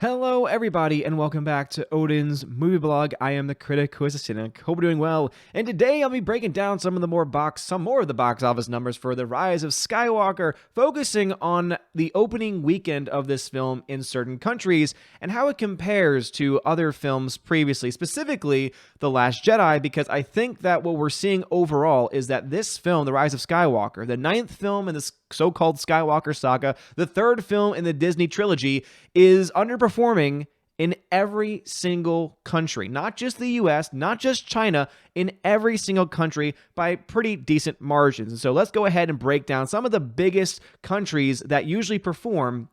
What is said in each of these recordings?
Hello, everybody, and welcome back to Odin's movie blog. I am the critic who is a cynic. Hope you're doing well. And today I'll be breaking down some more of the box office numbers for The Rise of Skywalker, focusing on the opening weekend of this film in certain countries and how it compares to other films previously, specifically The Last Jedi, because I think that what we're seeing overall is that this film, The Rise of Skywalker, the 9th film in this so-called Skywalker saga, the 3rd film in the Disney trilogy, is underperforming in every single country. Not just the US, not just China, in every single country by pretty decent margins. And so let's go ahead and break down some of the biggest countries that usually perform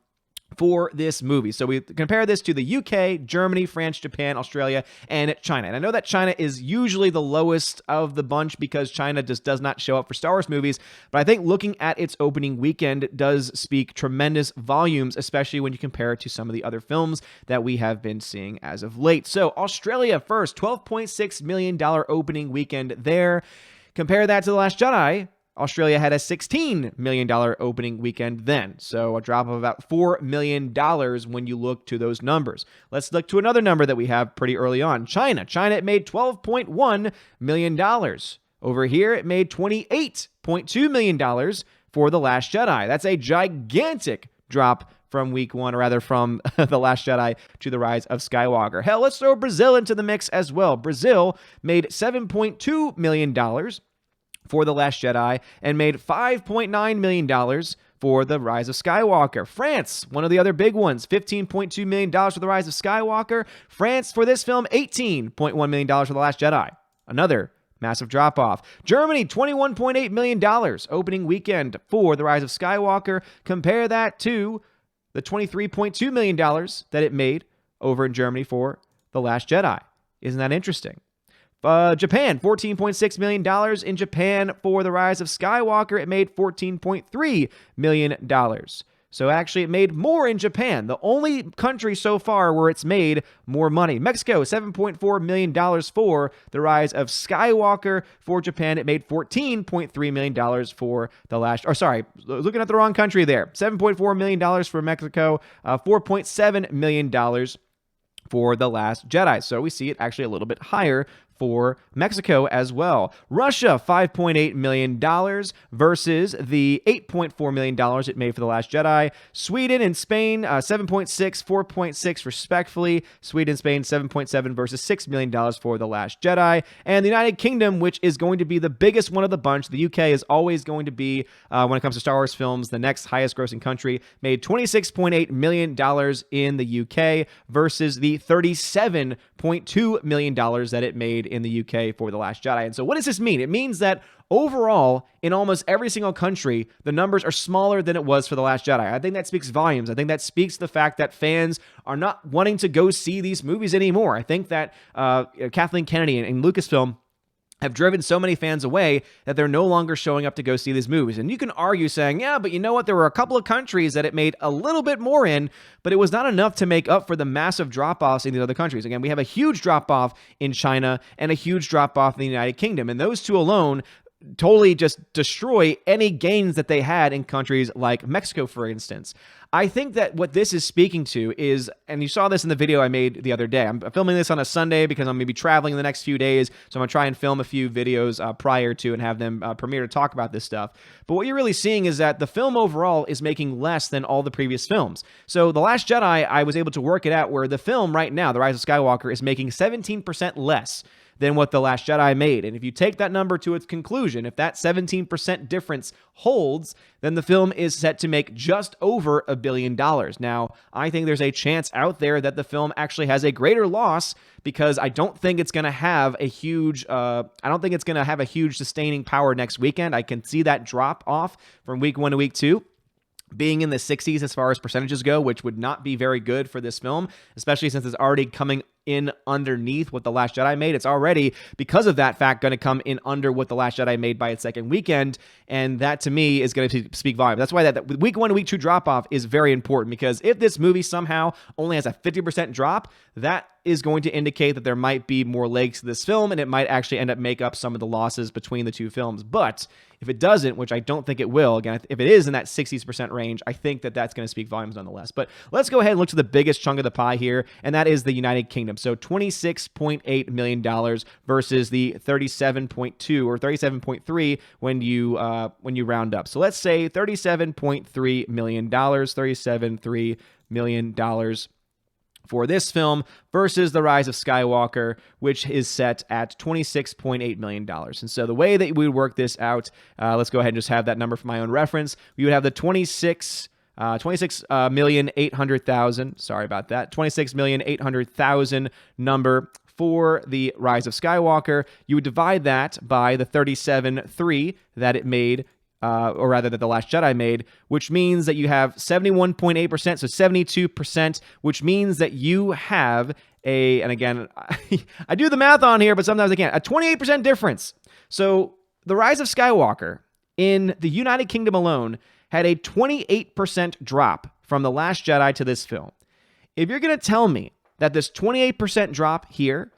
for this movie. So we compare this to the UK, Germany, France, Japan, Australia, and China. And I know that China is usually the lowest of the bunch because China just does not show up for Star Wars movies, but I think looking at its opening weekend does speak tremendous volumes, especially when you compare it to some of the other films that we have been seeing as of late. So Australia first, $12.6 million opening weekend there. Compare that to The Last Jedi. Australia had a $16 million opening weekend then, so a drop of about $4 million when you look to those numbers. Let's look to another number that we have pretty early on. China. It made $12.1 million. Over here, it made $28.2 million for The Last Jedi. That's a gigantic drop from week one, or rather from The Last Jedi to The Rise of Skywalker. Hell, let's throw Brazil into the mix as well. Brazil made $7.2 million for The Last Jedi and made $5.9 million for The Rise of Skywalker. France, one of the other big ones, $15.2 million for The Rise of Skywalker. France, for this film, $18.1 million for The Last Jedi. Another massive drop-off. Germany, $21.8 million opening weekend for The Rise of Skywalker. Compare that to the $23.2 million that it made over in Germany for The Last Jedi. Isn't that interesting? Japan, $14.6 million in Japan for The Rise of Skywalker. It made $14.3 million. So actually, it made more in Japan, the only country so far where it's made more money. Mexico, $7.4 million for The Rise of Skywalker. For Japan, it made $14.3 million for the last... Or sorry, looking at the wrong country there. $7.4 million for Mexico, $4.7 million for The Last Jedi. So we see it actually a little bit higher for Mexico as well. Russia, $5.8 million versus the $8.4 million it made for The Last Jedi. Sweden and Spain, 7.6, 4.6 respectfully. Sweden and Spain, 7.7 versus $6 million for The Last Jedi. And the United Kingdom, which is going to be the biggest one of the bunch. The UK is always going to be, when it comes to Star Wars films, the next highest grossing country. Made $26.8 million in the UK versus the $37.2 million that it made in the UK for The Last Jedi. And so what does this mean? It means that overall, in almost every single country, the numbers are smaller than it was for The Last Jedi. I think that speaks volumes. I think that speaks to the fact that fans are not wanting to go see these movies anymore. I think that Kathleen Kennedy and Lucasfilm have driven so many fans away that they're no longer showing up to go see these movies. And you can argue saying, yeah, but you know what? There were a couple of countries that it made a little bit more in, but it was not enough to make up for the massive drop-offs in the other countries. Again, we have a huge drop-off in China and a huge drop-off in the United Kingdom. And those two alone totally just destroy any gains that they had in countries like Mexico, for instance. I think that what this is speaking to is, and you saw this in the video I made the other day. I'm filming this on a Sunday because I'm going to be traveling in the next few days, so I'm going to try and film a few videos prior to and have them premiere to talk about this stuff. But what you're really seeing is that the film overall is making less than all the previous films. So The Last Jedi, I was able to work it out where the film right now, The Rise of Skywalker, is making 17% less than what The Last Jedi made. And if you take that number to its conclusion, if that 17% difference holds, then the film is set to make just over $1 billion. Now, I think there's a chance out there that the film actually has a greater loss because I don't think it's going to have a huge sustaining power next weekend. I can see that drop off from week 1 to week 2. Being in the 60s as far as percentages go, which would not be very good for this film, especially since it's already coming in underneath what The Last Jedi made. It's already, because of that fact, going to come in under what The Last Jedi made by its second weekend, and that to me is going to speak volumes. That's why that week 1 to week 2 drop-off is very important, because if this movie somehow only has a 50% drop, that is going to indicate that there might be more legs to this film, and it might actually end up make up some of the losses between the two films. But if it doesn't, which I don't think it will, again, if it is in that 60% range, I think that that's going to speak volumes nonetheless. But let's go ahead and look to the biggest chunk of the pie here, and that is the United Kingdom. So $26.8 million versus the 37.2 or 37.3 when you round up. So let's say $37.3 million, $37.3 million for this film versus The Rise of Skywalker, which is set at $26.8 million. And so the way that we would work this out, let's go ahead and just have that number for my own reference. We would have the 26,800,000, sorry about that, 26,800,000 number for The Rise of Skywalker. You would divide that by the 37.3 that it made, or rather that The Last Jedi made, which means that you have 71.8%, so 72%, which means that you have and again, I do the math on here, but sometimes I can't, a 28% difference. So The Rise of Skywalker in the United Kingdom alone had a 28% drop from The Last Jedi to this film. If you're going to tell me that this 28% drop here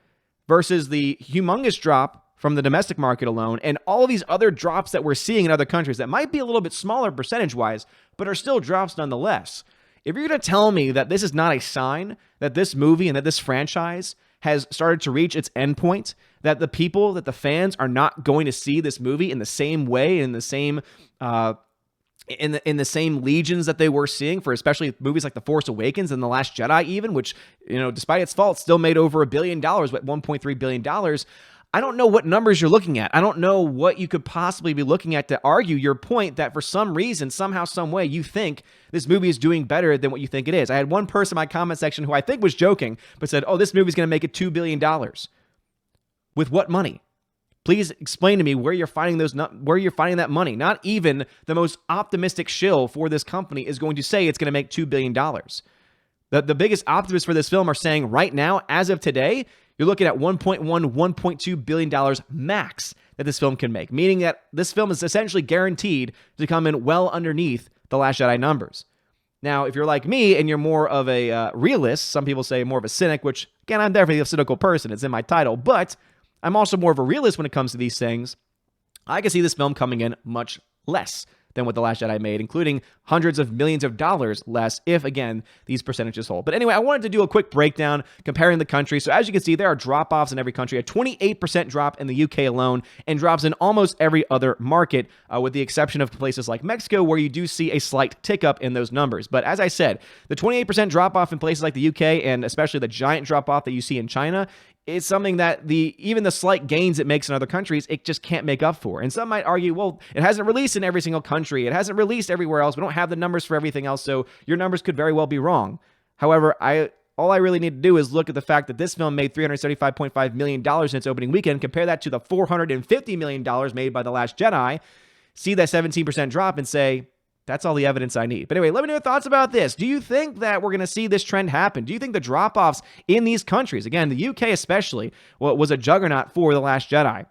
versus the humongous drop from the domestic market alone, and all of these other drops that we're seeing in other countries that might be a little bit smaller percentage-wise, but are still drops nonetheless. If you're going to tell me that this is not a sign that this movie and that this franchise has started to reach its endpoint, that the people, that the fans are not going to see this movie in the same way, in the same in the same legions that they were seeing for especially movies like The Force Awakens and The Last Jedi even, which, despite its faults, still made over $1 billion, what, $1.3 billion. I don't know what numbers you're looking at. I don't know what you could possibly be looking at to argue your point that for some reason, somehow, some way, you think this movie is doing better than what you think it is. I had one person in my comment section who I think was joking, but said, oh, this movie's going to make it $2 billion. With what money? Please explain to me where you're finding that money. Not even the most optimistic shill for this company is going to say it's going to make $2 billion. The biggest optimists for this film are saying right now, as of today, you're looking at $1.1, $1.2 billion max that this film can make, meaning that this film is essentially guaranteed to come in well underneath The Last Jedi numbers. Now, if you're like me and you're more of a realist, some people say more of a cynic, which, again, I'm definitely a cynical person. It's in my title, but I'm also more of a realist when it comes to these things. I can see this film coming in much less than what The Last Jedi made, including hundreds of millions of dollars less if, again, these percentages hold. But anyway, I wanted to do a quick breakdown comparing the countries. So as you can see, there are drop-offs in every country, a 28% drop in the UK alone, and drops in almost every other market, with the exception of places like Mexico, where you do see a slight tick-up in those numbers. But as I said, the 28% drop-off in places like the UK, and especially the giant drop-off that you see in China, is something that even the slight gains it makes in other countries, it just can't make up for. And some might argue, well, it hasn't released in every single country. It hasn't released everywhere else. We don't have the numbers for everything else, so your numbers could very well be wrong. However, all I really need to do is look at the fact that this film made $375.5 million in its opening weekend, compare that to the $450 million made by The Last Jedi, see that 17% drop and say, that's all the evidence I need. But anyway, let me know your thoughts about this. Do you think that we're going to see this trend happen? Do you think the drop-offs in these countries, again, the UK especially, was a juggernaut for The Last Jedi?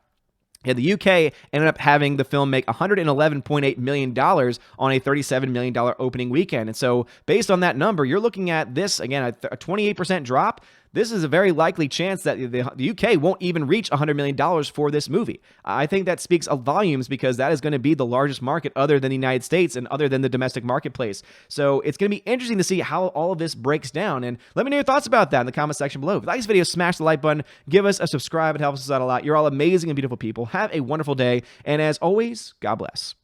Yeah, the UK ended up having the film make $111.8 million on a $37 million opening weekend. And so based on that number, you're looking at this, again, a 28% drop. This is a very likely chance that the UK won't even reach $100 million for this movie. I think that speaks of volumes because that is going to be the largest market other than the United States and other than the domestic marketplace. So it's going to be interesting to see how all of this breaks down. And let me know your thoughts about that in the comment section below. If you like this video, smash the like button, give us a subscribe. It helps us out a lot. You're all amazing and beautiful people. Have a wonderful day. And as always, God bless.